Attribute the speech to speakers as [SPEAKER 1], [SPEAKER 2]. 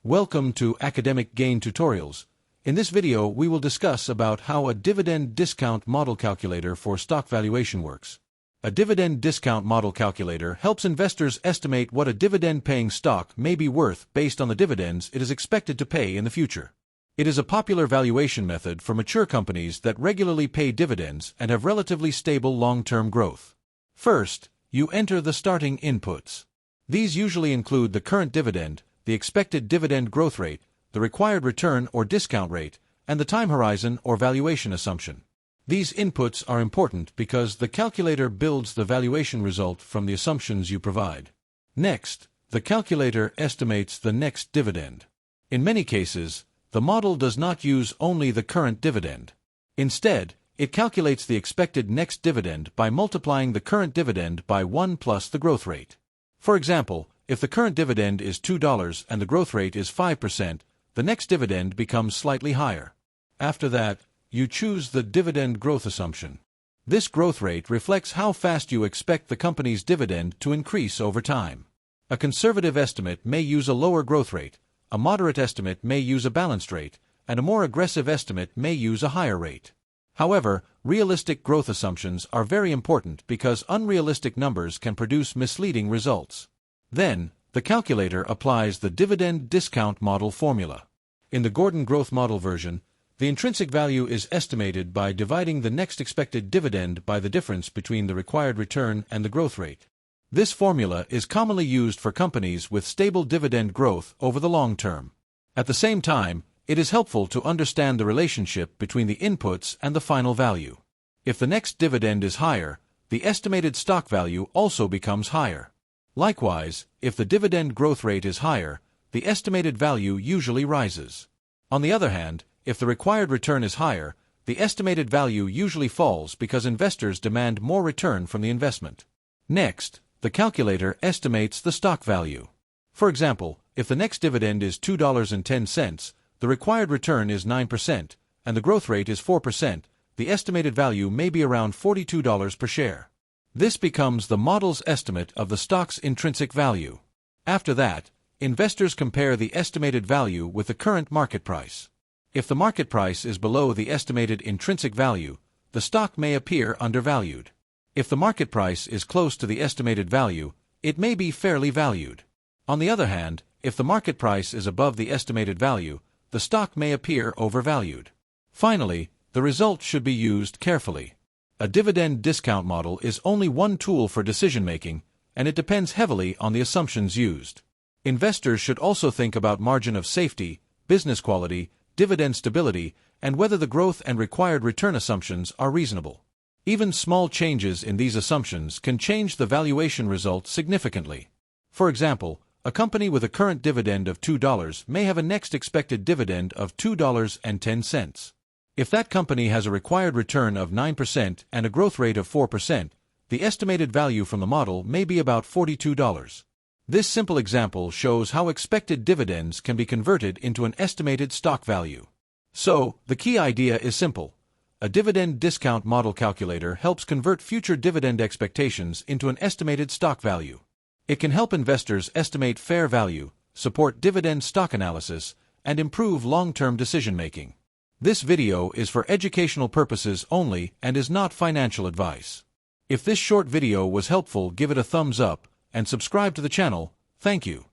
[SPEAKER 1] Welcome to Academic Gain Tutorials. In this video, we will discuss about how a dividend discount model calculator for stock valuation works. A dividend discount model calculator helps investors estimate what a dividend-paying stock may be worth based on the dividends it is expected to pay in the future. It is a popular valuation method for mature companies that regularly pay dividends and have relatively stable long-term growth. First, you enter the starting inputs. These usually include the current dividend, the expected dividend growth rate, the required return or discount rate, and the time horizon or valuation assumption. These inputs are important because the calculator builds the valuation result from the assumptions you provide. Next, the calculator estimates the next dividend. In many cases, the model does not use only the current dividend. Instead, it calculates the expected next dividend by multiplying the current dividend by 1 plus the growth rate. For example, if the current dividend is $2 and the growth rate is 5%, the next dividend becomes slightly higher. After that, you choose the dividend growth assumption. This growth rate reflects how fast you expect the company's dividend to increase over time. A conservative estimate may use a lower growth rate, a moderate estimate may use a balanced rate, and a more aggressive estimate may use a higher rate. However, realistic growth assumptions are very important because unrealistic numbers can produce misleading results. Then, the calculator applies the dividend discount model formula. In the Gordon growth model version, the intrinsic value is estimated by dividing the next expected dividend by the difference between the required return and the growth rate. This formula is commonly used for companies with stable dividend growth over the long term. At the same time, it is helpful to understand the relationship between the inputs and the final value. If the next dividend is higher, the estimated stock value also becomes higher. Likewise, if the dividend growth rate is higher, the estimated value usually rises. On the other hand, if the required return is higher, the estimated value usually falls because investors demand more return from the investment. Next, the calculator estimates the stock value. For example, if the next dividend is $2.10, the required return is 9%, and the growth rate is 4%, the estimated value may be around $42 per share. This becomes the model's estimate of the stock's intrinsic value. After that, investors compare the estimated value with the current market price. If the market price is below the estimated intrinsic value, the stock may appear undervalued. If the market price is close to the estimated value, it may be fairly valued. On the other hand, if the market price is above the estimated value, the stock may appear overvalued. Finally, the result should be used carefully. A dividend discount model is only one tool for decision-making, and it depends heavily on the assumptions used. Investors should also think about margin of safety, business quality, dividend stability, and whether the growth and required return assumptions are reasonable. Even small changes in these assumptions can change the valuation result significantly. For example, a company with a current dividend of $2 may have a next expected dividend of $2.10. If that company has a required return of 9% and a growth rate of 4%, the estimated value from the model may be about $42. This simple example shows how expected dividends can be converted into an estimated stock value. So, the key idea is simple. A dividend discount model calculator helps convert future dividend expectations into an estimated stock value. It can help investors estimate fair value, support dividend stock analysis, and improve long-term decision-making. This video is for educational purposes only and is not financial advice. If this short video was helpful, give it a thumbs up and subscribe to the channel. Thank you.